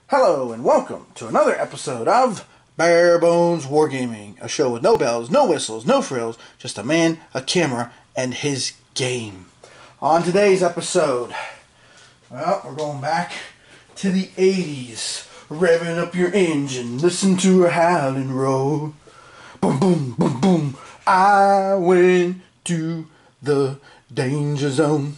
Hello and welcome to another episode of Bare Bones Wargaming, a show with no bells, no whistles, no frills, just a man, a camera, and his game. On today's episode, well, we're going back to the 80s, revving up your engine, listen to a howling roar. Boom, boom, boom, boom, I went to the danger zone.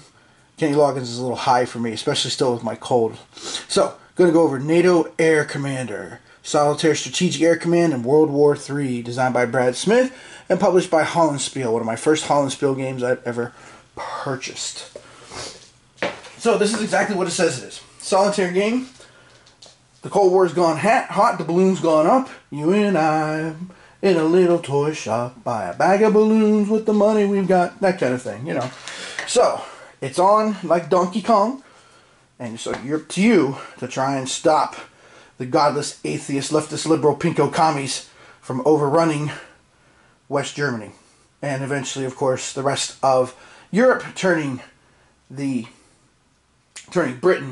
Kenny Loggins is a little high for me, especially still with my cold. So, going to go over NATO Air Commander, Solitaire Strategic Air Command in World War III, designed by Brad Smith and published by Hollandspiel, one of my first Hollandspiel games I've ever purchased. So this is exactly what it says it is. Solitaire game. The Cold War's gone hot, the balloon's gone up. You and I in a little toy shop, buy a bag of balloons with the money we've got, that kind of thing, you know. So, it's on like Donkey Kong. And so you're up to you to try and stop the godless, atheist, leftist, liberal, pinko commies from overrunning West Germany. And eventually, of course, the rest of Europe turning Britain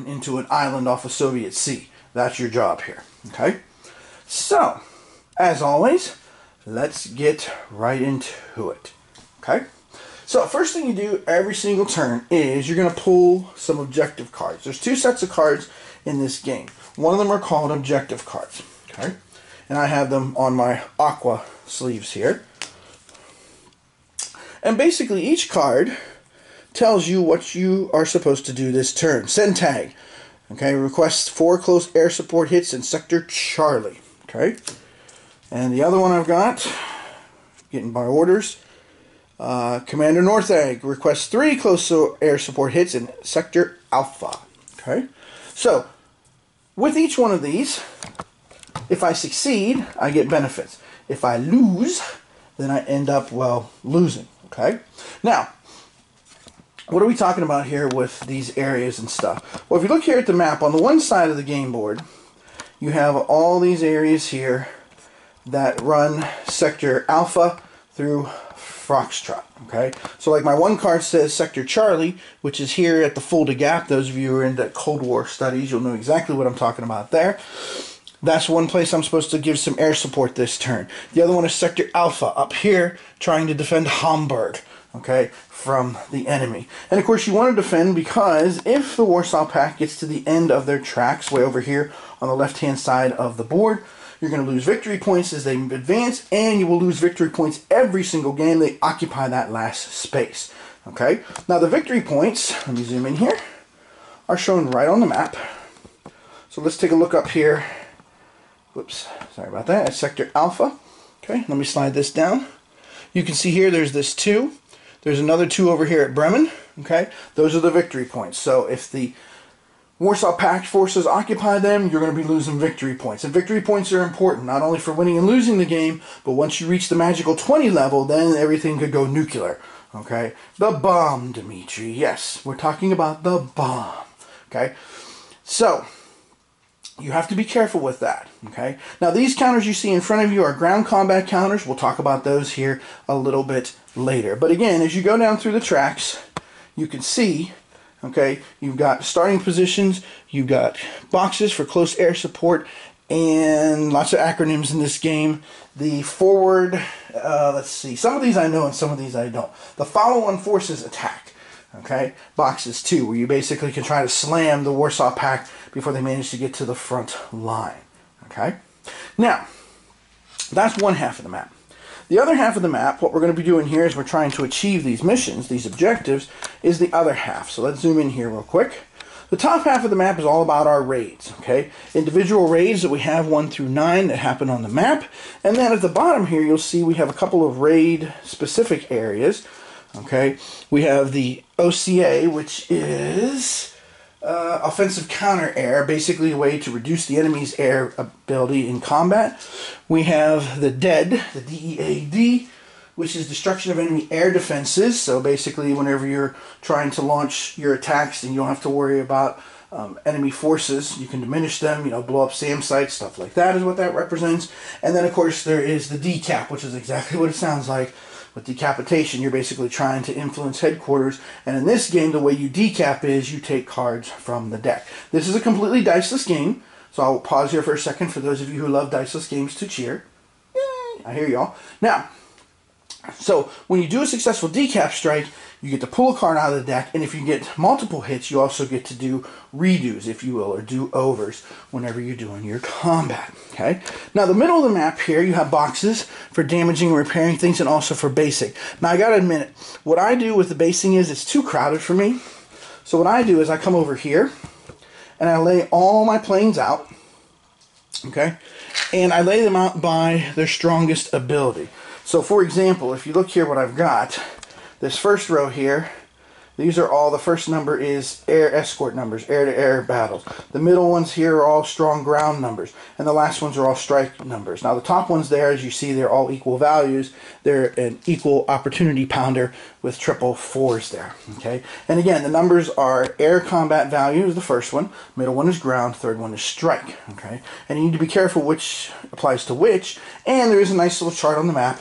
into an island off a Soviet sea. That's your job here. Okay? So, as always, let's get right into it. Okay? So, first thing you do every single turn is you're going to pull some objective cards. There's two sets of cards in this game. One of them are called objective cards. Okay? And I have them on my aqua sleeves here. And basically each card tells you what you are supposed to do this turn. Send tag. Okay? Request 4 close air support hits in Sector Charlie. Okay? And the other one I've got, getting by orders, Commander Northegg requests 3 close air support hits in Sector Alpha. Okay? So, with each one of these, if I succeed, I get benefits. If I lose, then I end up, well, losing. Okay? Now, what are we talking about here with these areas and stuff? Well, if you look here at the map, on the one side of the game board, you have all these areas here that run Sector Alpha through Foxtrot. Okay, so like my one card says Sector Charlie, which is here at the Fulda Gap. Those of you who are into Cold War studies, you'll know exactly what I'm talking about there. That's one place I'm supposed to give some air support this turn. The other one is Sector Alpha, up here, trying to defend Hamburg, okay, from the enemy. And of course you want to defend because if the Warsaw Pact gets to the end of their tracks, way over here on the left-hand side of the board, you're going to lose victory points as they advance, and you will lose victory points every single game they occupy that last space. Okay? Now the victory points, let me zoom in here, are shown right on the map. So let's take a look up here. Whoops, sorry about that. That's Sector Alpha. Okay, let me slide this down. You can see here there's this 2. There's another 2 over here at Bremen. Okay? Those are the victory points. So if the Warsaw Pact forces occupy them, you're going to be losing victory points. And victory points are important, not only for winning and losing the game, but once you reach the magical 20 level, then everything could go nuclear. Okay? The bomb, Dimitri. Yes, we're talking about the bomb. Okay? So, you have to be careful with that. Okay? Now, these counters you see in front of you are ground combat counters. We'll talk about those here a little bit later. But again, as you go down through the tracks, you can see, okay, you've got starting positions, you've got boxes for close air support, and lots of acronyms in this game. The forward, let's see, some of these I know and some of these I don't. The follow-on forces attack, okay, boxes too, where you basically can try to slam the Warsaw Pact before they manage to get to the front line, okay. Now, that's one half of the map. The other half of the map, what we're going to be doing here is we're trying to achieve these missions, these objectives, is the other half. So let's zoom in here real quick. The top half of the map is all about our raids, okay? Individual raids that we have 1 through 9 that happen on the map. And then at the bottom here, you'll see we have a couple of raid-specific areas, okay? We have the OCA, which is offensive counter-air, basically a way to reduce the enemy's air ability in combat. We have the DEAD, the DEAD, which is destruction of enemy air defenses. So basically whenever you're trying to launch your attacks and you don't have to worry about enemy forces, you can diminish them, you know, blow up SAM sites, stuff like that is what that represents. And then of course there is the decap, which is exactly what it sounds like. With decapitation, you're basically trying to influence headquarters, and in this game, the way you decap is you take cards from the deck. This is a completely diceless game, So I'll pause here for a second for those of you who love diceless games to cheer. Yay! I hear y'all. Now, so when you do a successful decap strike, you get to pull a card out of the deck, and if you get multiple hits, you also get to do redos, if you will, or do-overs whenever you're doing your combat. Okay. Now the middle of the map here, you have boxes for damaging and repairing things, and also for basing. Now I gotta admit, what I do with the basing is it's too crowded for me. So what I do is I come over here, and I lay all my planes out. Okay, and I lay them out by their strongest ability. So for example, if you look here what I've got, this first row here, these are all, the first number is air escort numbers, air-to-air battles. The middle ones here are all strong ground numbers, and the last ones are all strike numbers. Now the top ones there, as you see, they're all equal values. They're an equal opportunity pounder with triple fours there, okay? And again, the numbers are air combat value is the first one, middle one is ground, third one is strike, okay? And you need to be careful which applies to which, and there is a nice little chart on the map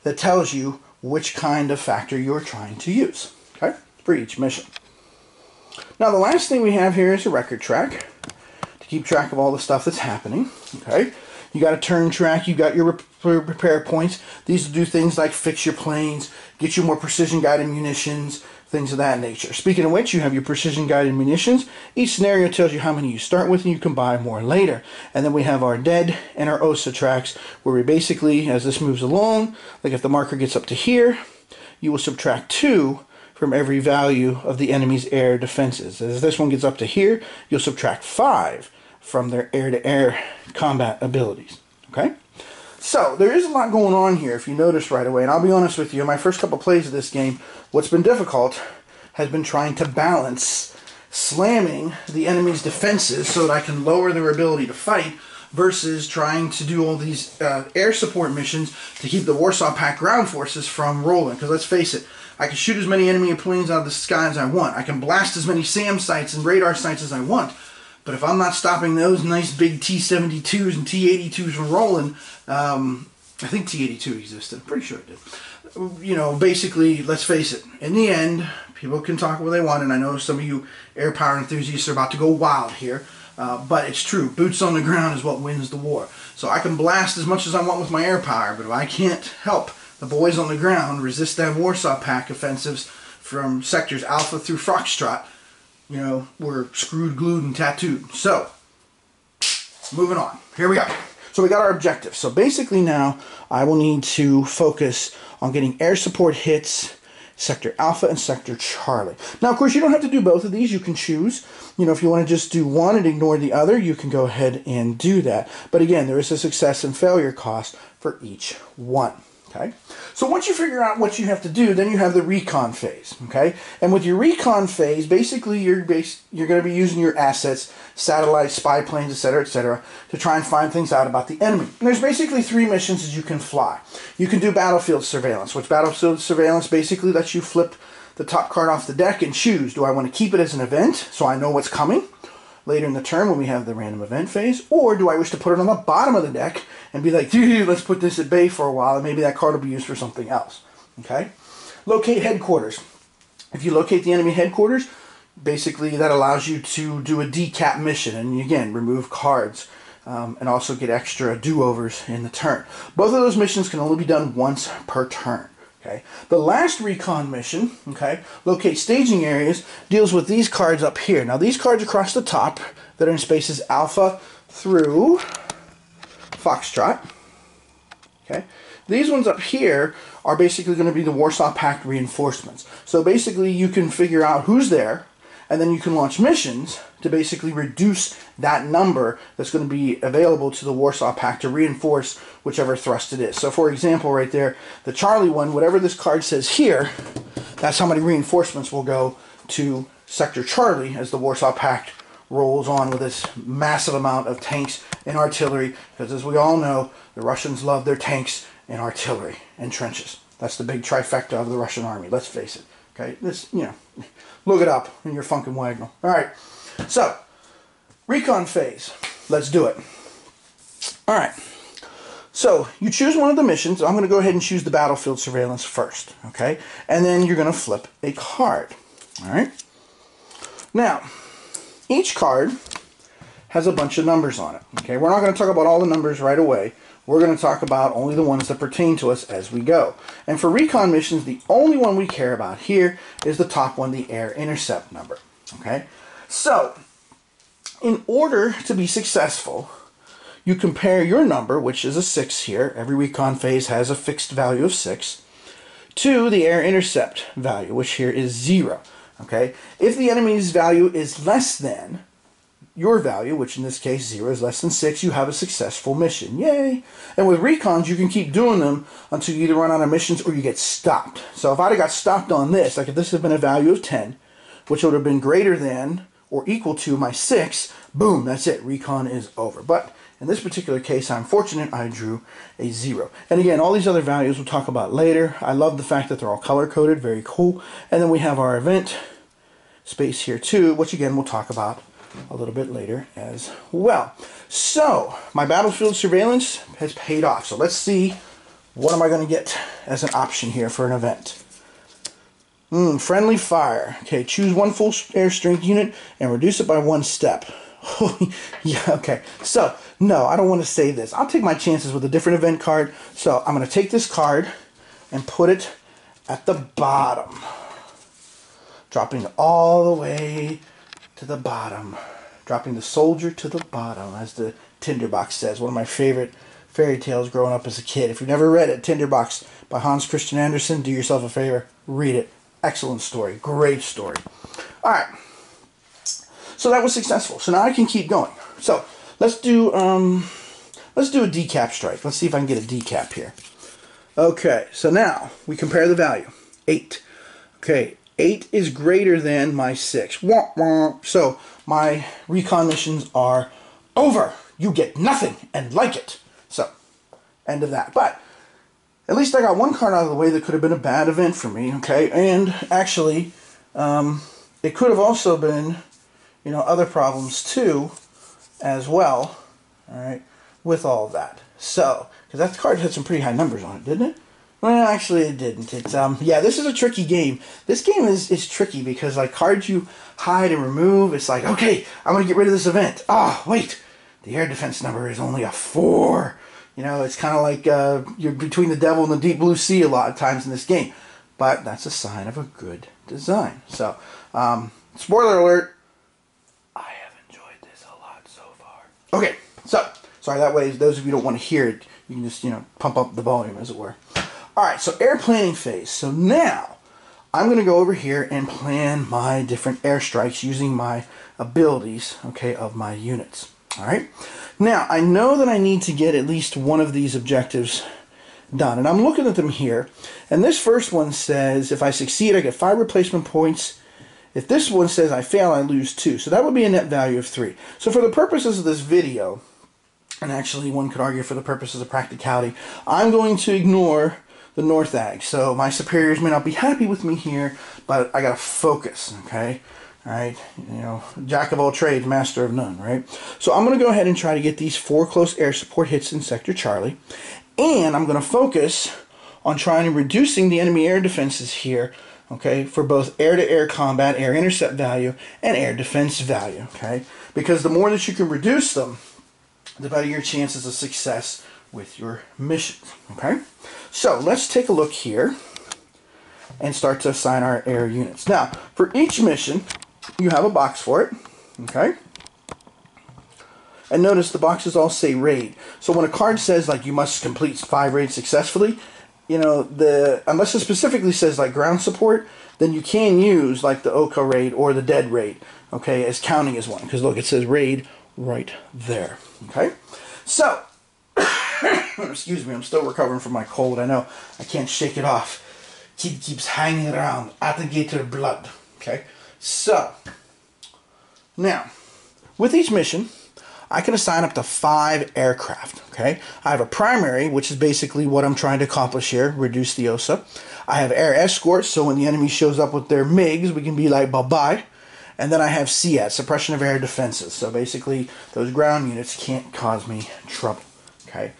that tells you which kind of factor you're trying to use, okay, for each mission. Now the last thing we have here is a record track to keep track of all the stuff that's happening, okay. You got a turn track, you got your repair points. These will do things like fix your planes, get you more precision guided munitions, things of that nature. Speaking of which, you have your precision guided munitions. Each scenario tells you how many you start with, and you can buy more later. And then we have our dead and our OSA tracks, where we basically, as this moves along, like if the marker gets up to here, you will subtract 2 from every value of the enemy's air defenses. As this one gets up to here, you'll subtract 5 from their air-to-air combat abilities. Okay? So, there is a lot going on here, if you notice right away. And I'll be honest with you, in my first couple plays of this game, what's been difficult has been trying to balance slamming the enemy's defenses so that I can lower their ability to fight, versus trying to do all these air support missions to keep the Warsaw Pact ground forces from rolling. Because let's face it, I can shoot as many enemy planes out of the sky as I want. I can blast as many SAM sites and radar sites as I want. But if I'm not stopping those nice big T-72s and T-82s from rolling, I think T-82 existed. I'm pretty sure it did. You know, basically, let's face it, in the end, people can talk what they want, and I know some of you air power enthusiasts are about to go wild here, but it's true. Boots on the ground is what wins the war. So I can blast as much as I want with my air power, but if I can't help the boys on the ground resist that Warsaw Pact offensives from sectors Alpha through Foxtrot, you know, we're screwed, glued, and tattooed. So, moving on. Here we go. So we got our objective. So basically now, I will need to focus on getting air support hits, Sector Alpha and Sector Charlie. Now, of course, you don't have to do both of these. You can choose. You know, if you want to just do one and ignore the other, you can go ahead and do that. But again, there is a success and failure cost for each one. Okay? So once you figure out what you have to do, then you have the recon phase. Okay? And with your recon phase, basically you're going to be using your assets, satellites, spy planes, etc., to try and find things out about the enemy. And there's basically 3 missions that you can fly. You can do battlefield surveillance, which battlefield surveillance basically lets you flip the top card off the deck and choose, do I want to keep it as an event so I know what's coming later in the turn when we have the random event phase, or do I wish to put it on the bottom of the deck and be like, dude, let's put this at bay for a while, and maybe that card will be used for something else. Okay? Locate headquarters. If you locate the enemy headquarters, basically that allows you to do a decap mission, and again, remove cards, and also get extra do-overs in the turn. Both of those missions can only be done once per turn. Okay. The last recon mission, okay, locate staging areas, deals with these cards up here. Now these cards across the top that are in spaces Alpha through Foxtrot, okay, these ones up here are basically going to be the Warsaw Pact reinforcements. So basically you can figure out who's there, and then you can launch missions to basically reduce that number that's going to be available to the Warsaw Pact to reinforce whichever thrust it is. So for example, right there, the Charlie one, whatever this card says here, that's how many reinforcements will go to Sector Charlie as the Warsaw Pact rolls on with this massive amount of tanks and artillery, because as we all know, the Russians love their tanks and artillery and trenches. That's the big trifecta of the Russian army, let's face it. Okay, this, you know, look it up in your Funkin' Wagnall. Alright, so, recon phase. Let's do it. Alright, so you choose one of the missions. I'm going to go ahead and choose the battlefield surveillance first. Okay, and then you're going to flip a card. Alright, now, each card has a bunch of numbers on it. Okay, we're not going to talk about all the numbers right away. We're going to talk about only the ones that pertain to us as we go. And for recon missions, the only one we care about here is the top one, the air intercept number. Okay, so in order to be successful, you compare your number, which is a 6 here. Every recon phase has a fixed value of 6, to the air intercept value, which here is 0. Okay, if the enemy's value is less than your value, which in this case 0 is less than 6, you have a successful mission. Yay! And with recons, you can keep doing them until you either run out of missions or you get stopped. So if I'd have got stopped on this, like if this had been a value of 10, which would have been greater than or equal to my 6, boom, that's it. Recon is over. But in this particular case, I'm fortunate I drew a 0. And again, all these other values we'll talk about later. I love the fact that they're all color-coded. Very cool. And then we have our event space here too, which again we'll talk about a little bit later as well. So my battlefield surveillance has paid off. So let's see, what am I going to get as an option here for an event? Friendly fire. Okay, choose one full air strength unit and reduce it by 1 step. Yeah, okay. So, no, I don't want to say this. I'll take my chances with a different event card. So I'm going to take this card and put it at the bottom, dropping all the way to the bottom, dropping the soldier to the bottom, as the Tinderbox says. One of my favorite fairy tales growing up as a kid. If you've never read it, Tinderbox by Hans Christian Andersen, do yourself a favor, read it. Excellent story, great story. All right, so that was successful. So now I can keep going. So let's do a decap strike. Let's see if I can get a decap here. Okay, so now we compare the value. 8. Okay. 8 is greater than my 6. Wah, wah. So my recon missions are over. You get nothing and like it. So, end of that. But at least I got one card out of the way that could have been a bad event for me. Okay, and actually, it could have also been, you know, other problems too, as well. All right, with all of that. So, because that card had some pretty high numbers on it, didn't it? Well, actually, it didn't. It's yeah, this is a tricky game. This game is tricky because like cards you hide and remove, it's like, okay, I'm gonna get rid of this event. Oh, wait, the air defense number is only a 4. You know, it's kind of like you're between the devil and the deep blue sea a lot of times in this game, but that's a sign of a good design. So, spoiler alert, I have enjoyed this a lot so far. Okay, so sorry, that way those of you who don't want to hear it, you can just, you know, pump up the volume, as it were. Alright, so air planning phase. So now, I'm going to go over here and plan my different airstrikes using my abilities, okay, of my units. Alright, now I know that I need to get at least one of these objectives done, and I'm looking at them here, and this first one says, if I succeed, I get 5 replacement points. If this one says I fail, I lose 2. So that would be a net value of 3. So for the purposes of this video, and actually one could argue for the purposes of practicality, I'm going to ignore the North Ag. So my superiors may not be happy with me here, but I gotta focus, okay? Alright, you know, jack of all trades, master of none, right? So I'm gonna go ahead and try to get these 4 close air support hits in Sector Charlie, and I'm gonna focus on trying and reducing the enemy air defenses here, okay, for both air-to-air combat, air intercept value, and air defense value, okay? Because the more that you can reduce them, the better your chances of success with your missions, okay? So let's take a look here and start to assign our air units. Now, for each mission, you have a box for it, okay? And notice the boxes all say raid. So when a card says, like, you must complete 5 raids successfully, you know, unless it specifically says, like, ground support, then you can use, like, the Oka raid or the dead raid, okay, as counting as one. Because, look, it says raid right there, okay? So, excuse me, I'm still recovering from my cold. I know I can't shake it off. Kid keeps hanging around, alligator blood. Okay, so now with each mission, I can assign up to 5 aircraft. Okay, I have a primary, which is basically what I'm trying to accomplish here, reduce the OSA. I have air escorts, so when the enemy shows up with their MiGs, we can be like bye-bye. And then I have SEAD, suppression of air defenses. So basically, those ground units can't cause me trouble. Okay.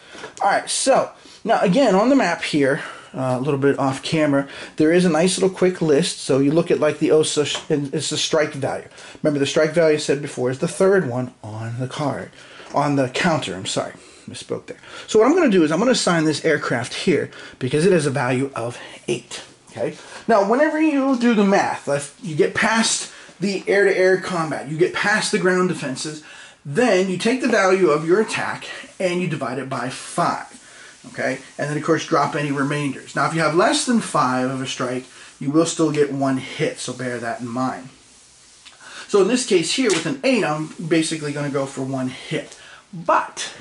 All right. So now again on the map here, a little bit off camera, there is a nice little quick list. So you look at like the OSA, and it's the strike value. Remember, the strike value I said before is the third one on the card, on the counter. I'm sorry, misspoke there. So what I'm going to do is I'm going to assign this aircraft here because it has a value of 8. Okay. Now, whenever you do the math, if you get past the air-to-air combat, you get past the ground defenses, then you take the value of your attack and you divide it by 5. Okay, and then of course drop any remainders. Now, if you have less than 5 of a strike, you will still get 1 hit, so bear that in mind. So in this case here, with an 8, I'm basically going to go for 1 hit. But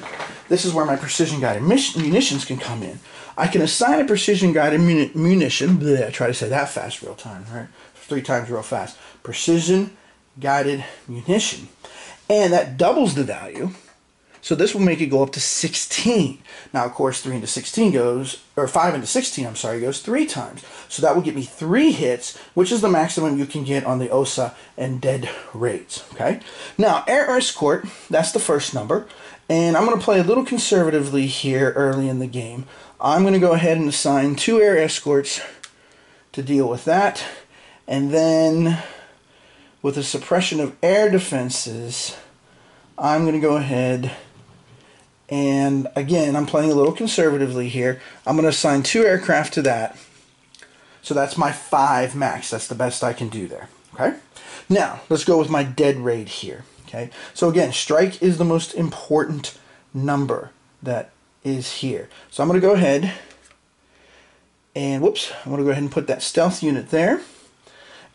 this is where my precision-guided munitions can come in. I can assign a precision-guided munition. Bleh, I try to say that fast real time, right? 3 times real fast. Precision-guided munition. And that doubles the value. So this will make it go up to 16. Now, of course, 3 into 16 goes, or 5 into 16, I'm sorry, goes 3 times. So that will get me 3 hits, which is the maximum you can get on the OSA and dead raids. Okay. Now, air escort, that's the first number. And I'm going to play a little conservatively here early in the game. I'm going to go ahead and assign 2 air escorts to deal with that. And then with the suppression of air defenses, I'm going to go ahead and, again, I'm playing a little conservatively here. I'm going to assign 2 aircraft to that. So that's my 5 max. That's the best I can do there. Okay. Now, let's go with my dead raid here. Okay. So again, strike is the most important number that is here. So I'm going to go ahead and, whoops, I'm going to go ahead and put that stealth unit there.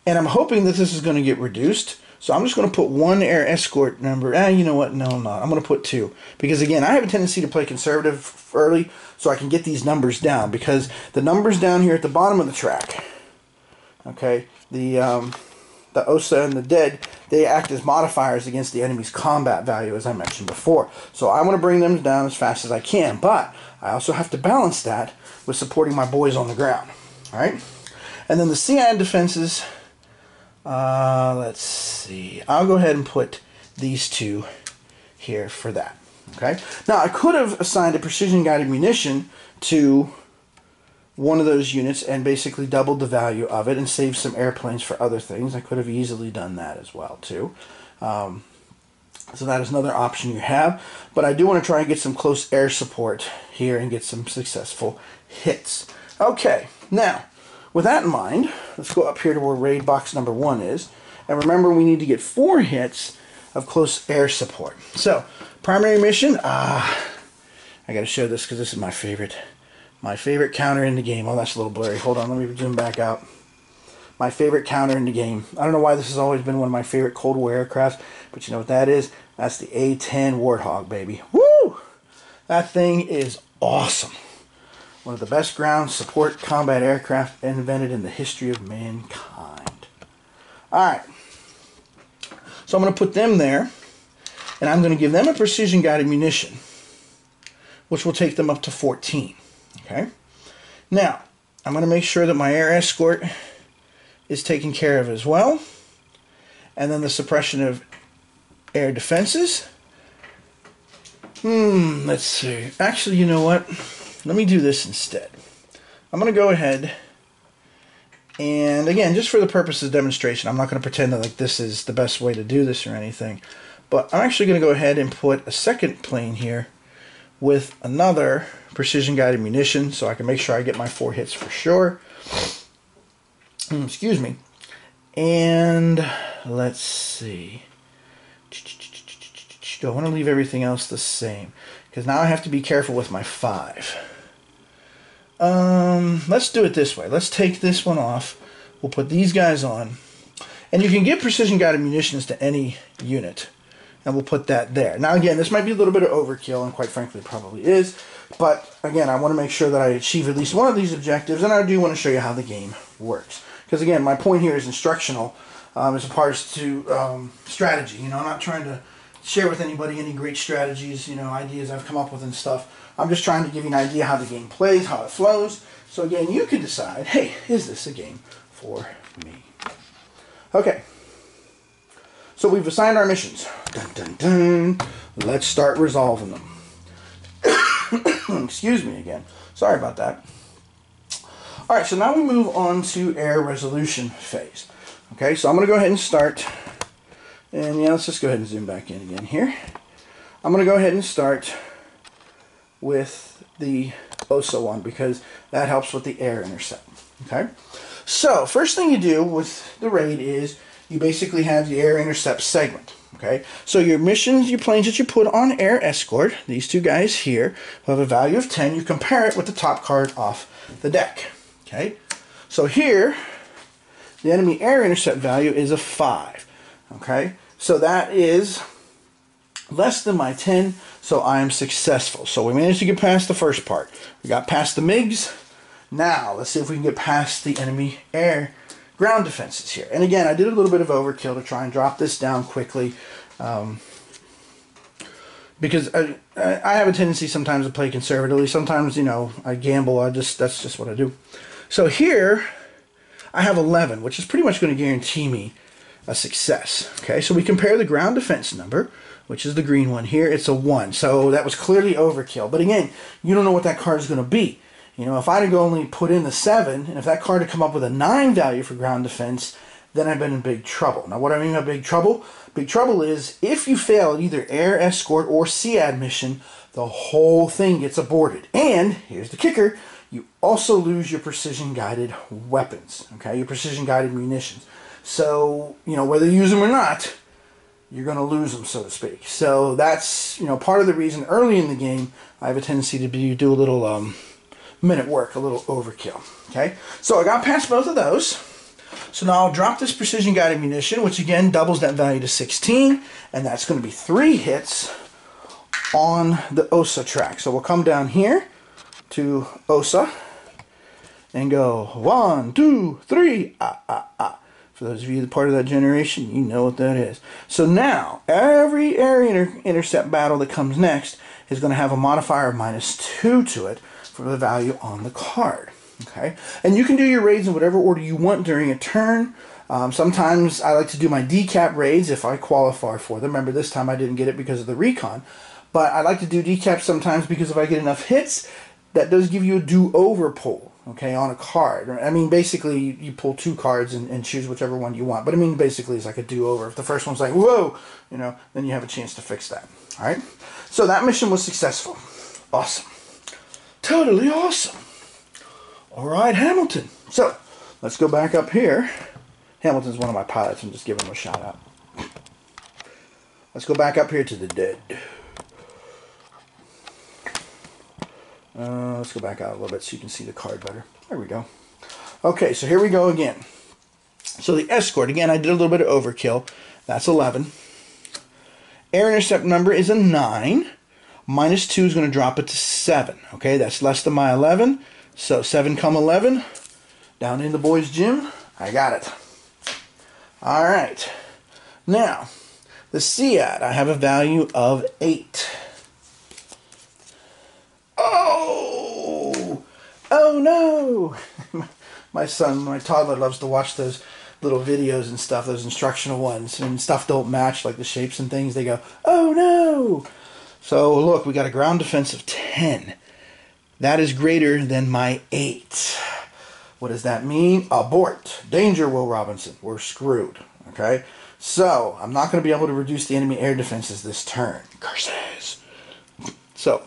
And I'm hoping that this is going to get reduced. So I'm just going to put 1 air escort number. You know what? No, I'm not. I'm going to put 2. Because, again, I have a tendency to play conservative early so I can get these numbers down. Because the numbers down here at the bottom of the track, okay, the OSA and the dead, they act as modifiers against the enemy's combat value, as I mentioned before. So I want to bring them down as fast as I can. But I also have to balance that with supporting my boys on the ground. All right? And then the CI defenses... let's see. I'll go ahead and put these 2 here for that. Okay. Now, I could have assigned a precision-guided munition to one of those units and basically doubled the value of it and saved some airplanes for other things. I could have easily done that as well, too. So that is another option you have. But I do want to try and get some close air support here and get some successful hits. Okay. Now, with that in mind, let's go up here to where raid box number 1 is. And remember, we need to get 4 hits of close air support. So, primary mission, I got to show this because this is my favorite counter in the game. Oh, that's a little blurry. Hold on, let me zoom back out. My favorite counter in the game. I don't know why this has always been one of my favorite Cold War aircraft, but you know what that is? That's the A-10 Warthog, baby. Woo! That thing is awesome. One of the best ground support combat aircraft invented in the history of mankind. Alright. So I'm going to put them there. And I'm going to give them a precision-guided munition, which will take them up to 14. Okay? Now, I'm going to make sure that my air escort is taken care of as well. And then the suppression of air defenses. Let's see. Actually, you know what? Let me do this instead. I'm going to go ahead and, again, just for the purpose of demonstration, I'm not going to pretend that like this is the best way to do this or anything, but I'm actually going to go ahead and put a second plane here with another precision-guided munition so I can make sure I get my 4 hits for sure. Excuse me. And let's see. Do I want to leave everything else the same? Because now I have to be careful with my 5. Let's do it this way. Let's take this one off. We'll put these guys on. And you can give precision-guided munitions to any unit. And we'll put that there. Now, again, this might be a little bit of overkill, and quite frankly, it probably is. But, again, I want to make sure that I achieve at least one of these objectives, and I do want to show you how the game works. Because, again, my point here is instructional as opposed to strategy. You know, I'm not trying to share with anybody any great strategies, you know, ideas I've come up with and stuff. I'm just trying to give you an idea how the game plays, how it flows. So again, you can decide, hey, is this a game for me? Okay. So we've assigned our missions. Dun, dun, dun. Let's start resolving them. Excuse me again. Sorry about that. Alright, so now we move on to air resolution phase. Okay, so I'm going to go ahead and start, and yeah, let's just go ahead and zoom back in again here. I'm going to go ahead and start with the OSA one because that helps with the air intercept. Okay, so first thing you do with the raid is you basically have the air intercept segment. Okay, so your missions, your planes that you put on air escort, these two guys here, who have a value of 10, you compare it with the top card off the deck. Okay, so here, the enemy air intercept value is a 5. Okay, so that is less than my 10, so I am successful. So we managed to get past the first part. We got past the MiGs. Now, let's see if we can get past the enemy air ground defenses here. And again, I did a little bit of overkill to try and drop this down quickly. Because I have a tendency sometimes to play conservatively. Sometimes, you know, I gamble. That's just what I do. So here, I have 11, which is pretty much going to guarantee me a success. Okay, so we compare the ground defense number, which is the green one here. It's a 1. So that was clearly overkill. But again, you don't know what that card is going to be. You know, if I'd have only put in the 7, and if that card had come up with a 9 value for ground defense, then I've been in big trouble. Now, what I mean by big trouble? Big trouble is if you fail either air escort or SEAD mission, the whole thing gets aborted. And here's the kicker: you also lose your precision-guided weapons. Okay, your precision-guided munitions. So, you know, whether you use them or not, you're going to lose them, so to speak. So that's, you know, part of the reason early in the game I have a tendency to do a little minute work, a little overkill. Okay, so I got past both of those. So now I'll drop this precision guided munition, which again doubles that value to 16, and that's going to be 3 hits on the OSA track. So we'll come down here to OSA and go 1, 2, 3, For those of you that are part of that generation, you know what that is. So now, every air intercept battle that comes next is going to have a modifier of -2 to it for the value on the card. Okay, and you can do your raids in whatever order you want during a turn. Sometimes I like to do my decap raids if I qualify for them. Remember, this time I didn't get it because of the recon. But I like to do decap sometimes because if I get enough hits, that does give you a do-over pull, okay, on a card. I mean, basically, you pull 2 cards and choose whichever one you want. But I mean, basically, it's like a do-over. If the first one's like, whoa, you know, then you have a chance to fix that. All right? So that mission was successful. Awesome. Totally awesome. All right, Hamilton. So, let's go back up here. Hamilton's one of my pilots. I'm just giving him a shout out. Let's go back up here to the dead. Let's go back out a little bit so you can see the card better. There we go. Okay, so here we go again. So the escort, again, I did a little bit of overkill. That's 11. Air intercept number is a 9. -2 is going to drop it to 7. Okay, that's less than my 11. So 7 come 11. Down in the boys' gym. I got it. All right. Now, the SEAD, I have a value of 8. Oh! Oh no! My son, my toddler, loves to watch those little videos and stuff, those instructional ones, and stuff don't match, like the shapes and things. They go, oh no! So look, we got a ground defense of 10. That is greater than my 8. What does that mean? Abort. Danger, Will Robinson. We're screwed. Okay? So, I'm not going to be able to reduce the enemy air defenses this turn. Curses. So,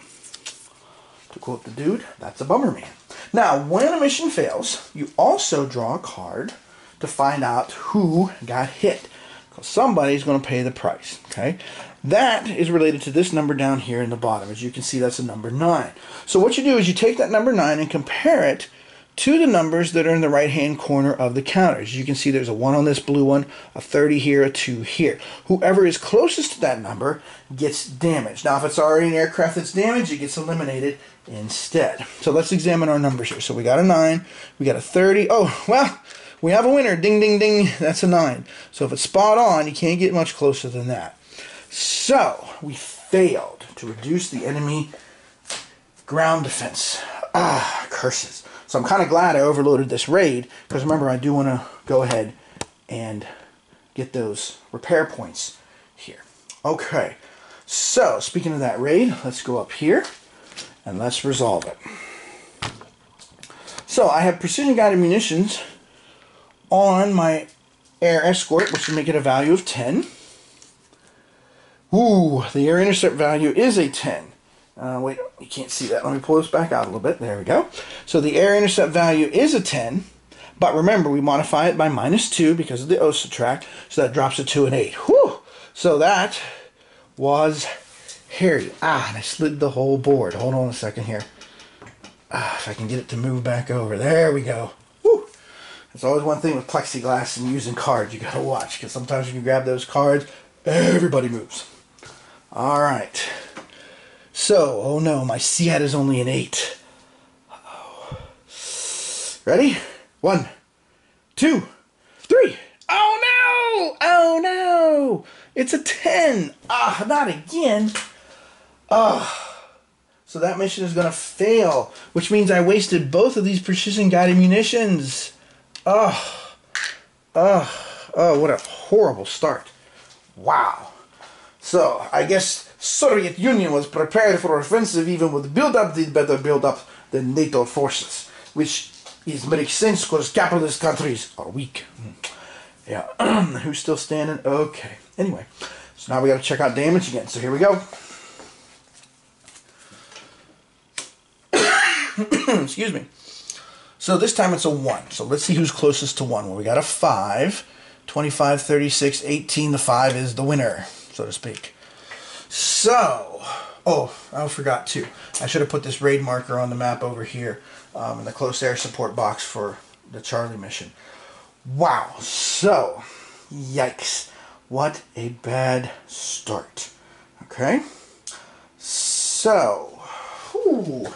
to quote the dude, that's a bummer, man. Now, when a mission fails, you also draw a card to find out who got hit. Because somebody's going to pay the price. Okay? That is related to this number down here in the bottom. As you can see, that's a number 9. So what you do is you take that number 9 and compare it to the numbers that are in the right-hand corner of the counters. You can see there's a 1 on this blue one, a 30 here, a 2 here. Whoever is closest to that number gets damaged. Now, if it's already an aircraft that's damaged, it gets eliminated instead. So let's examine our numbers here. So we got a 9, we got a 30. Oh, well, we have a winner. Ding, ding, ding. That's a 9. So if it's spot on, you can't get much closer than that. So, we failed to reduce the enemy ground defense. Ah, curses. So I'm kind of glad I overloaded this raid, because remember, I do want to go ahead and get those repair points here. Okay, so speaking of that raid, let's go up here and let's resolve it. So I have precision guided munitions on my air escort, which will make it a value of 10. Ooh, the air intercept value is a 10. Wait, you can't see that. Let me pull this back out a little bit. There we go. So the air intercept value is a 10, but remember, we modify it by -2 because of the O subtract, so that drops it to an 8. Whew! So that was hairy. And I slid the whole board. Hold on a second here. If I can get it to move back over. There we go. Whew! There's always one thing with plexiglass and using cards you gotta watch, because sometimes when you grab those cards, everybody moves. Alright. So, oh no, my CAD is only an 8. Uh-oh. Ready? 1, 2, 3. Oh no! Oh no! It's a 10! Not again! So that mission is going to fail, which means I wasted both of these precision-guided munitions. What a horrible start. Wow. So, I guess Soviet Union was prepared for offensive even with build-up, did better build-up than NATO forces, which makes sense because capitalist countries are weak. Yeah. Who's still standing? Okay. Anyway, so now we got to check out damage again. So here we go. Excuse me. So this time it's a 1. So let's see who's closest to 1. Well, we got a 5. 25, 36, 18. The 5 is the winner, so to speak. So, oh, I forgot too. I should have put this raid marker on the map over here in the close air support box for the Charlie mission. Wow. So, yikes. What a bad start. Okay. So, whew.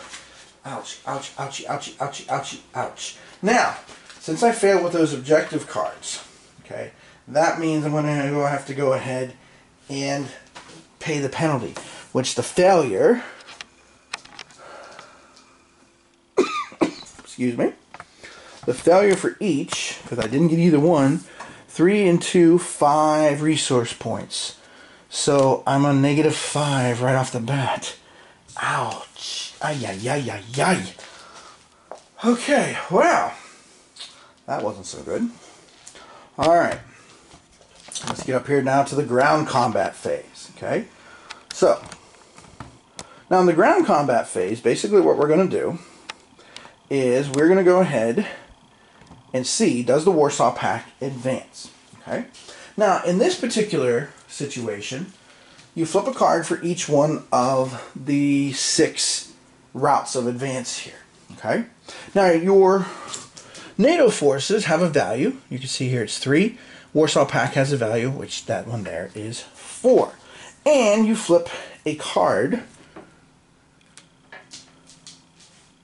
Ouch, ouch, ouchie, ouchie, ouchie, ouchie, ouch. Now, since I failed with those objective cards, okay, that means I'm going to have to go ahead and pay the penalty, which the failure, excuse me, the failure for each, because I didn't get either one, 3 and 2, 5 resource points. So I'm on -5 right off the bat. Ouch. Ay, ay, ay, ay, ay. Okay, well, that wasn't so good. Alright, let's get up here now to the ground combat phase, okay? So, now in the ground combat phase, basically what we're going to do is we're going to go ahead and see, does the Warsaw Pact advance, okay? Now, in this particular situation, you flip a card for each one of the 6 routes of advance here, okay? Now, your NATO forces have a value. You can see here it's 3. Warsaw Pact has a value, which that one there is 4. And you flip a card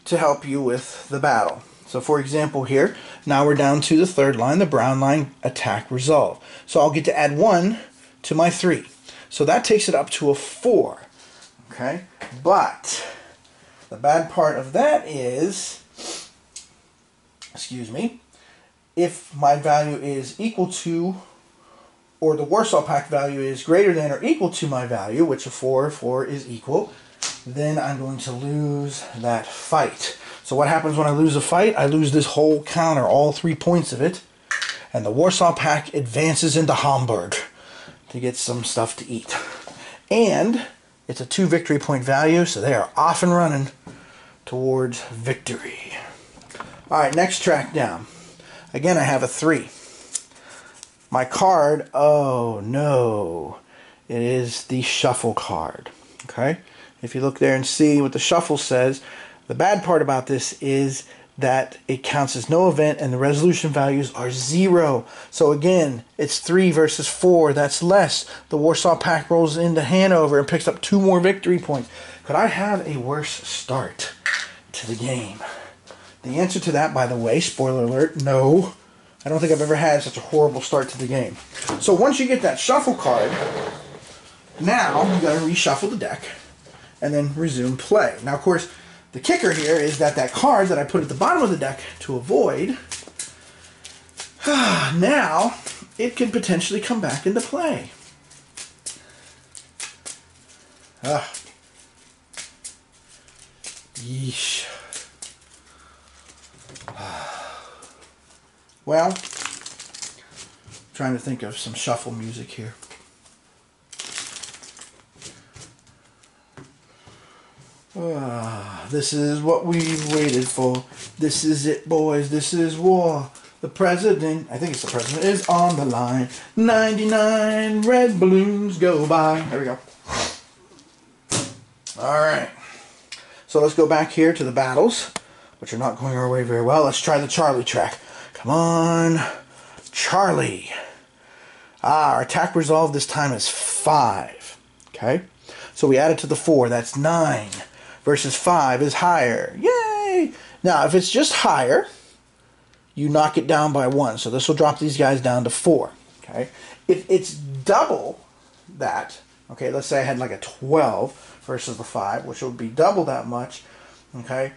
to help you with the battle. So, for example, here, now we're down to the 3rd line, the brown line, attack resolve. So I'll get to add 1 to my 3. So that takes it up to a 4. Okay? But the bad part of that is, excuse me, if my value is equal to, or the Warsaw Pact value is greater than or equal to my value, which a 4 is equal, then I'm going to lose that fight. So what happens when I lose a fight? I lose this whole counter, all 3 points of it, and the Warsaw Pact advances into Hamburg to get some stuff to eat. And it's a 2 victory point value, so they are off and running towards victory. Alright, next track down. Again, I have a 3. My card, oh no, it is the shuffle card. Okay? If you look there and see what the shuffle says, the bad part about this is that it counts as no event and the resolution values are 0. So again, it's 3 versus 4. That's less. The Warsaw Pact rolls into Hanover and picks up 2 more victory points. Could I have a worse start to the game? The answer to that, by the way, spoiler alert, no. I don't think I've ever had such a horrible start to the game. So once you get that shuffle card, now you got to reshuffle the deck and then resume play. Now, of course, the kicker here is that that card that I put at the bottom of the deck to avoid, now it can potentially come back into play. Yeesh. Well, trying to think of some shuffle music here. This is what we've waited for. This is it, boys. This is war. The president, I think it's the president, is on the line. 99 red balloons go by. There we go. Alright. So let's go back here to the battles, which are not going our way very well. Let's try the Charlie track. Come on. Charlie. Our attack resolve this time is 5. Okay? So we add it to the 4. That's 9. Versus 5 is higher. Yay! Now, if it's just higher, you knock it down by 1. So this will drop these guys down to 4. Okay? If it's double that, okay, let's say I had like a 12 versus the 5, which would be double that much, okay,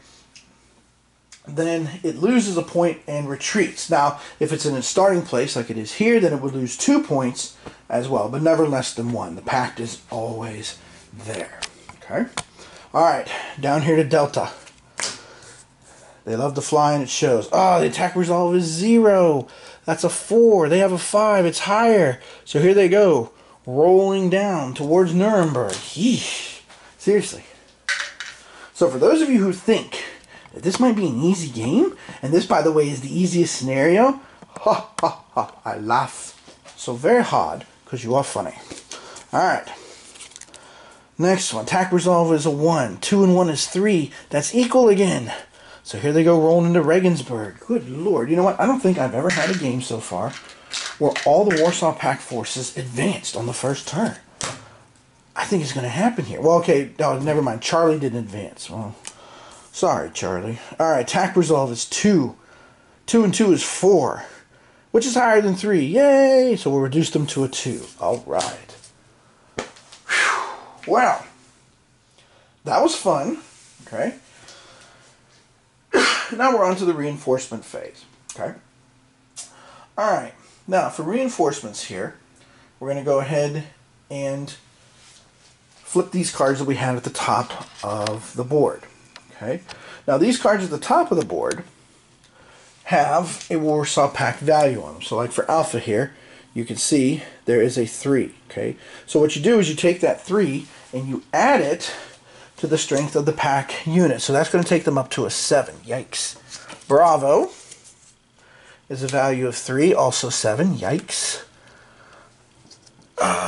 then it loses a point and retreats. Now, if it's in its starting place like it is here, then it would lose 2 points as well, but never less than 1. The pact is always there. Okay? Alright, down here to Delta. They love to fly and it shows. Oh, the attack resolve is 0. That's a 4. They have a 5. It's higher. So here they go. Rolling down towards Nuremberg. Yeesh. Seriously. So for those of you who think that this might be an easy game, and this, by the way, is the easiest scenario, ha ha ha, I laugh so very hard because you are funny. Alright. Next one. Attack resolve is a 1. 2 and 1 is 3. That's equal again. So here they go rolling into Regensburg. Good lord. You know what? I don't think I've ever had a game so far where all the Warsaw Pact forces advanced on the first turn. I think it's going to happen here. Well, okay. No, never mind. Charlie didn't advance. Well, sorry, Charlie. Alright, attack resolve is 2. 2 and 2 is 4. Which is higher than 3. Yay! So we'll reduce them to a 2. Alright. Well, that was fun. Okay. Now we're on to the reinforcement phase. Okay. Alright. Now, for reinforcements here, we're going to go ahead and flip these cards that we had at the top of the board. Okay. Now, these cards at the top of the board have a Warsaw Pact value on them. So, like for Alpha here, you can see there is a 3. Okay. So what you do is you take that 3 and you add it to the strength of the pack unit. So that's going to take them up to a 7. Yikes. Bravo is a value of 3, also 7. Yikes.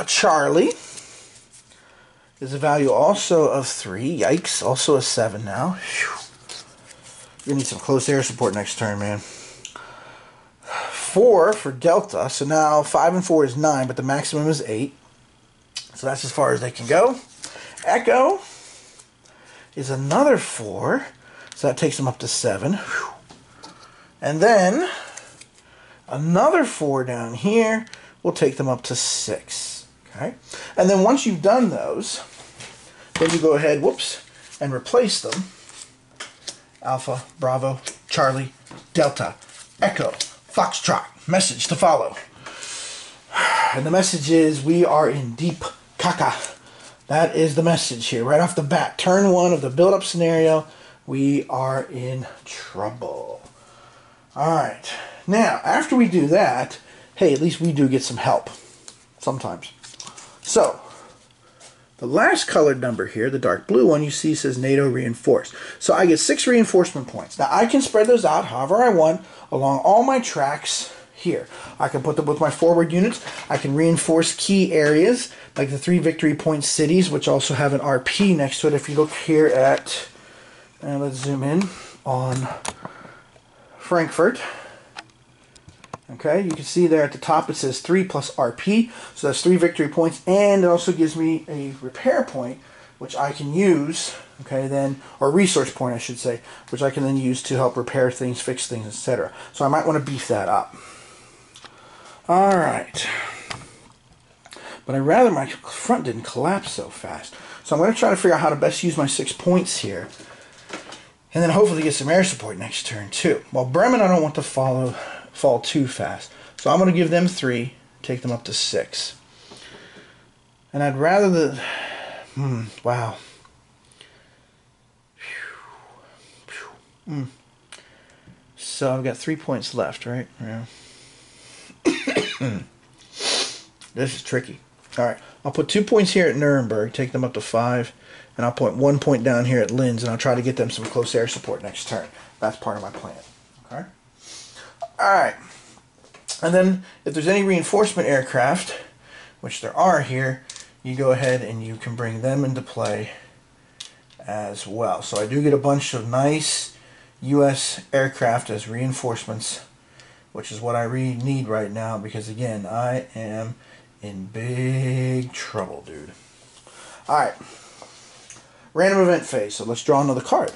Charlie is a value also of 3. Yikes. Also a 7 now. Whew. You need some close air support next turn, man. 4 for Delta. So now 5 and 4 is 9, but the maximum is 8. So that's as far as they can go. Echo is another 4. So that takes them up to 7. Whew. And then another 4 down here will take them up to 6. Okay? And then once you've done those, then you go ahead, whoops, and replace them. Alpha, Bravo, Charlie, Delta, Echo, Foxtrot. Message to follow. And the message is, we are in deep caca. That is the message here. Right off the bat, turn 1 of the build-up scenario, we are in trouble. Alright. Now, after we do that, hey, at least we do get some help. Sometimes. So, the last colored number here, the dark blue one, you see says NATO reinforced. So I get 6 reinforcement points. Now, I can spread those out however I want along all my tracks here. I can put them with my forward units. I can reinforce key areas like the 3 victory point cities, which also have an RP next to it. If you look here at, let's zoom in on Frankfurt. Okay, you can see there at the top it says 3 plus RP, so that's 3 victory points, and it also gives me a repair point, which I can use, okay, then, or resource point I should say, which I can then use to help repair things, fix things, etc. So I might want to beef that up. Alright. But I'd rather my front didn't collapse so fast. So I'm going to try to figure out how to best use my 6 points here. And then hopefully get some air support next turn too. Well, Bremen I don't want to fall too fast. So I'm going to give them 3, take them up to 6. And I'd rather the... wow. So I've got 3 points left, right? Yeah. This is tricky. All right, I'll put 2 points here at Nuremberg, take them up to 5, and I'll put 1 point down here at Linz, and I'll try to get them some close air support next turn. That's part of my plan. Okay. All right. And then if there's any reinforcement aircraft, which there are here, you go ahead and you can bring them into play as well. So I do get a bunch of nice U.S. aircraft as reinforcements, which is what I really need right now because, again, I am in big trouble, dude. Alright. Random event phase. So let's draw another card.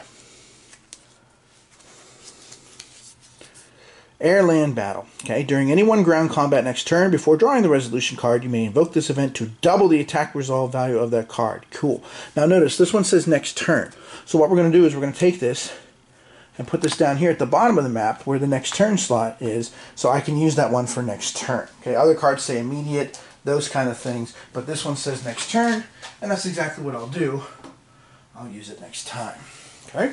Air-land battle. Okay, during any one ground combat next turn, before drawing the resolution card, you may invoke this event to double the attack resolve value of that card. Cool. Now notice, this one says next turn. So what we're going to do is we're going to take this and put this down here at the bottom of the map where the next turn slot is, so I can use that one for next turn. Okay, other cards say immediate, those kind of things, but this one says next turn, and that's exactly what I'll do. I'll use it next time. Okay.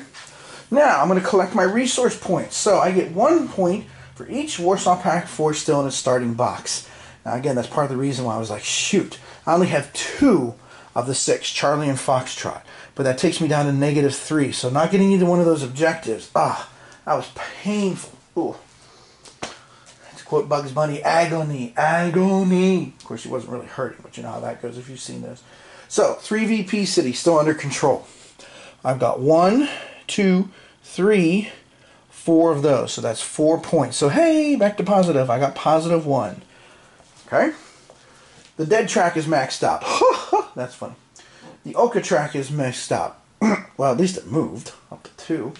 Now I'm going to collect my resource points. So I get 1 point for each Warsaw Pact force still in its starting box. Now again, that's part of the reason why I was like, shoot, I only have 2 of the 6, Charlie and Foxtrot. But that takes me down to -3. So not getting either one of those objectives. That was painful. Ooh. To quote Bugs Bunny, agony, agony. Of course, he wasn't really hurting, but you know how that goes if you've seen those. So, 3 VP cities still under control. I've got 1, 2, 3, 4 of those. So that's 4 points. So, hey, back to positive. I got +1. Okay? The dead track is maxed out. That's funny. The Oka track is maxed out. Well, at least it moved up to 2.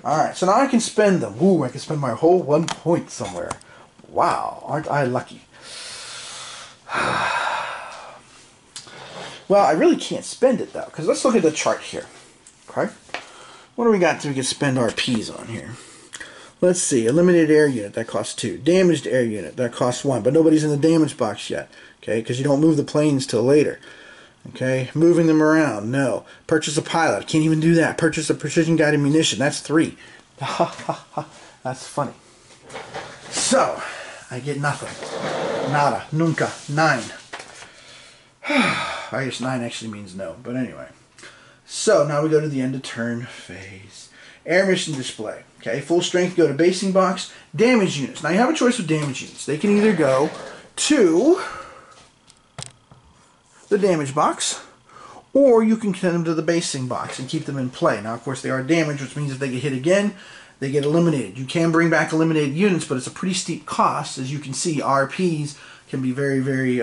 Alright, so now I can spend them. Ooh, I can spend my whole 1 point somewhere. Wow, aren't I lucky? Well, I really can't spend it, though, because let's look at the chart here. Okay? What do we got that we can spend our P's on here? Let's see. Eliminated air unit, that costs 2. Damaged air unit, that costs 1. But nobody's in the damage box yet. Okay? Because you don't move the planes till later. Okay? Moving them around, no. Purchase a pilot, can't even do that. Purchase a precision guided munition, that's 3. That's funny. So, I get nothing. Nada. Nunca. 9. I guess 9 actually means no. But anyway. So, now we go to the end of turn phase. Air mission display. Okay, full strength, go to basing box. Damage units. Now you have a choice with damage units. They can either go to the damage box, or you can send them to the basing box and keep them in play. Now, of course, they are damaged, which means if they get hit again, they get eliminated. You can bring back eliminated units, but it's a pretty steep cost. As you can see, RPs can be very, very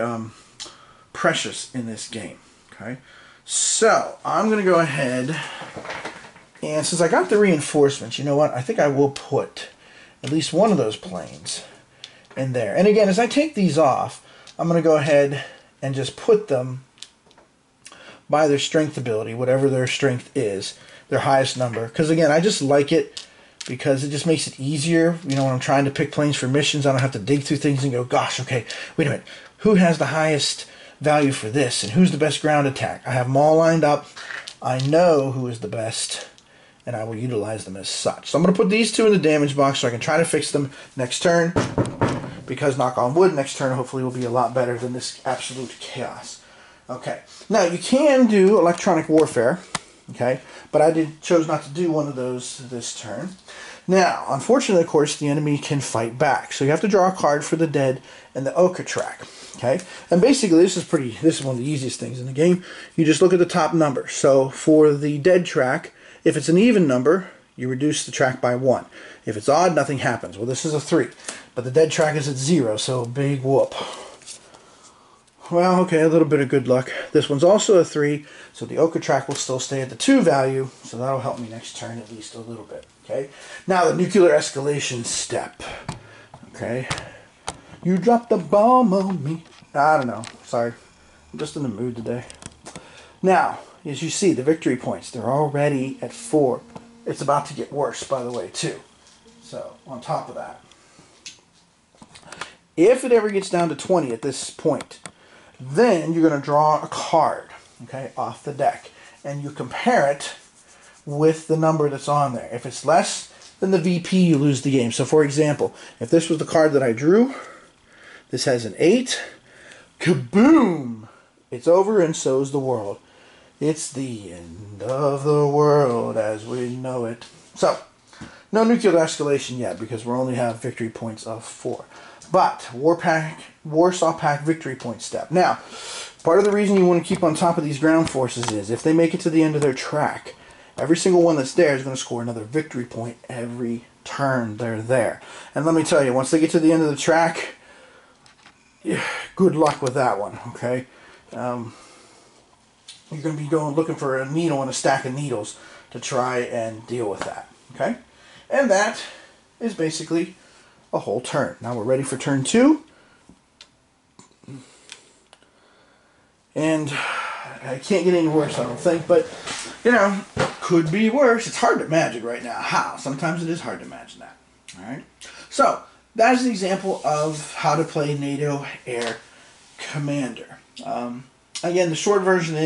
precious in this game. Okay, so I'm going to go ahead, and since I got the reinforcements, you know what? I think I will put at least one of those planes in there. And again, as I take these off, I'm going to go ahead and just put them by their strength ability, whatever their strength is, their highest number. Because again, I just like it because it just makes it easier. You know, when I'm trying to pick planes for missions, I don't have to dig through things and go, gosh, okay, wait a minute, who has the highest value for this, and who's the best ground attack? I have them all lined up. I know who is the best, and I will utilize them as such. So I'm going to put these 2 in the damage box so I can try to fix them next turn. Because, knock on wood, next turn hopefully will be a lot better than this absolute chaos. Okay. Now, you can do electronic warfare. Okay. But I chose not to do one of those this turn. Now, unfortunately, of course, the enemy can fight back. So you have to draw a card for the dead and the Oka track. Okay. And basically, this is one of the easiest things in the game. You just look at the top number. So for the dead track, if it's an even number, you reduce the track by 1. If it's odd, nothing happens. Well, this is a 3. But the dead track is at 0, so big whoop. Well, okay, a little bit of good luck. This one's also a 3, so the Oka track will still stay at the 2 value, so that'll help me next turn at least a little bit. Okay. Now, the nuclear escalation step. Okay. You dropped the bomb on me. I don't know. Sorry. I'm just in the mood today. Now, as you see, the victory points, they're already at 4. It's about to get worse, by the way, too. So, on top of that, if it ever gets down to 20 at this point, then you're going to draw a card, okay, off the deck, and you compare it with the number that's on there. If it's less then the VP, you lose the game. So for example, if this was the card that I drew, this has an 8, kaboom! It's over, and so's the world. It's the end of the world as we know it. So, no nuclear escalation yet, because we only have victory points of 4. But, Warsaw Pact victory point step. Now, part of the reason you want to keep on top of these ground forces is, if they make it to the end of their track, every single one that's there is going to score another victory point every turn they're there. And let me tell you, once they get to the end of the track, good luck with that one, okay? You're going to be looking for a needle and a stack of needles to try and deal with that, okay? And that is basically a whole turn. Now we're ready for turn 2. And I can't get any worse, I don't think, but, you know, could be worse. It's hard to imagine right now how. Sometimes it is hard to imagine that, all right? So, that is an example of how to play NATO Air Commander. Again, the short version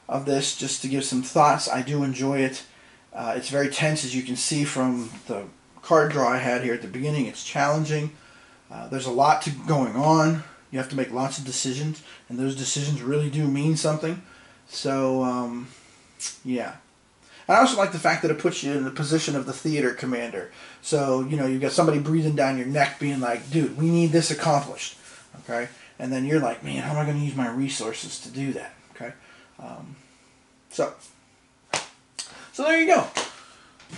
of this, just to give some thoughts. I do enjoy it. It's very tense, as you can see from the card draw I had here at the beginning. It's challenging. There's a lot going on. You have to make lots of decisions, and those decisions really do mean something. So, yeah. I also like the fact that it puts you in the position of the theater commander. So, you know, you've got somebody breathing down your neck being like, dude, we need this accomplished. Okay? And then you're like, man, how am I going to use my resources to do that? Okay? So there you go.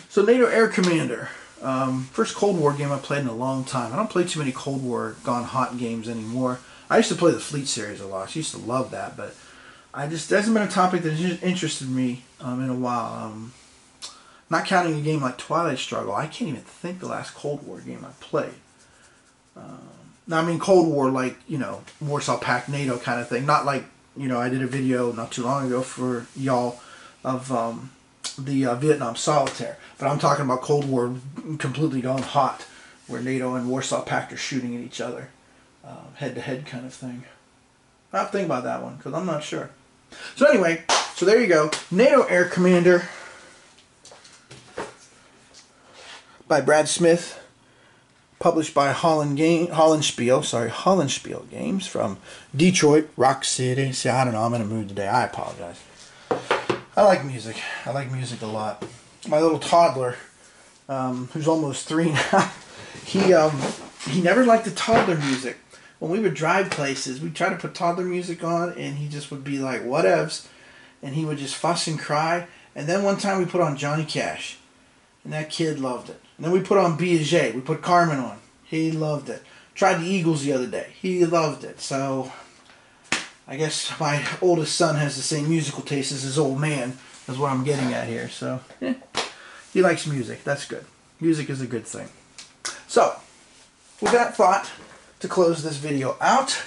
So NATO Air Commander. First Cold War game I played in a long time. I don't play too many Cold War Gone Hot games anymore. I used to play the Fleet series a lot. I used to love that, but it hasn't been a topic that has interested me in a while. Not counting a game like Twilight Struggle, I can't even think the last Cold War game I played. Now, I mean Cold War like, you know, Warsaw Pact NATO kind of thing. Not like, you know, I did a video not too long ago for y'all of the Vietnam Solitaire. But I'm talking about Cold War completely gone hot, where NATO and Warsaw Pact are shooting at each other. Head-to-head kind of thing. I'll think about that one, because I'm not sure. So anyway, so there you go. NATO Air Commander by Brad Smith. Published by Hollandspiel Games from Detroit, Rock City. See, I don't know, I'm in a mood today. I apologize. I like music. I like music a lot. My little toddler, who's almost 3 now, he never liked the toddler music. When we would drive places, we'd try to put toddler music on, and he just would be like, whatevs. And he would just fuss and cry. And then one time we put on Johnny Cash, and that kid loved it. And then we put on Piaget. We put Carmen on. He loved it. Tried the Eagles the other day. He loved it. So, I guess my oldest son has the same musical taste as his old man, is what I'm getting at here. So, he likes music. That's good. Music is a good thing. So, with that thought, to close this video out,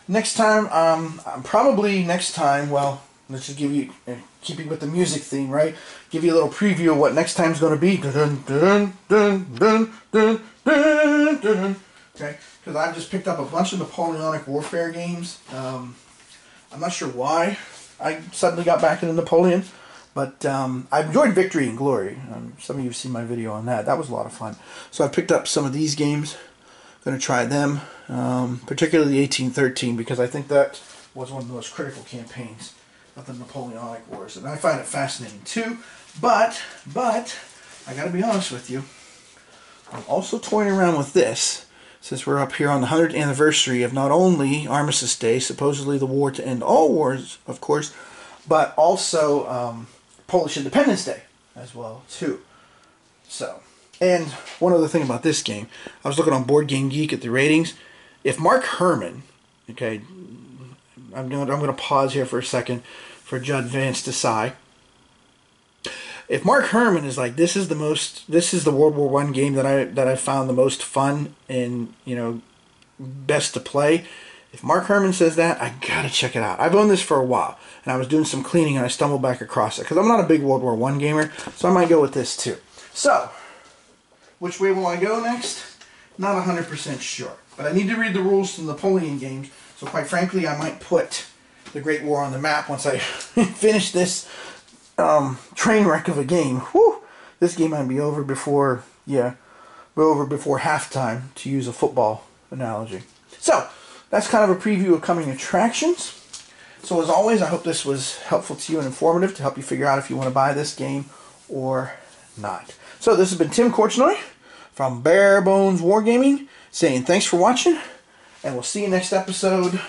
next time, well, let's just give you, keeping with the music theme, right? Give you a little preview of what next time's going to be. Dun, dun, dun, dun, dun, dun, dun. Okay? Because I've just picked up a bunch of Napoleonic warfare games. I'm not sure why I suddenly got back into Napoleon, but I enjoyed Victory and Glory. Some of you have seen my video on that. That was a lot of fun. So I picked up some of these games. Going to try them, particularly 1813, because I think that was one of the most critical campaigns of the Napoleonic Wars, and I find it fascinating too. But I got to be honest with you, I'm also toying around with this, since we're up here on the 100th anniversary of not only Armistice Day, supposedly the war to end all wars, of course, but also Polish Independence Day as well too. So, and one other thing about this game, I was looking on Board Game Geek at the ratings. If Mark Herman, okay, I'm going to pause here for a second for Judd Vance to sigh. If Mark Herman is like, this is the World War I game that I found the most fun and, you know, best to play. If Mark Herman says that, I gotta check it out. I've owned this for a while, and I was doing some cleaning and I stumbled back across it because I'm not a big World War I gamer, so I might go with this too. So, which way will I go next? Not 100% sure, but I need to read the rules to the Napoleon games. So quite frankly, I might put the Great War on the map once I finish this train wreck of a game. Whew, this game might be over before, yeah, over before halftime, to use a football analogy. So, that's kind of a preview of coming attractions. So as always, I hope this was helpful to you and informative to help you figure out if you want to buy this game or not. So this has been Tim Korchnoi from Bare Bones Wargaming saying thanks for watching, and we'll see you next episode.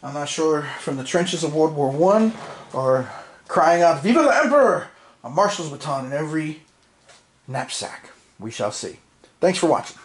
I'm not sure, from the trenches of World War I, or crying out, Viva the Emperor! A marshal's baton in every knapsack. We shall see. Thanks for watching.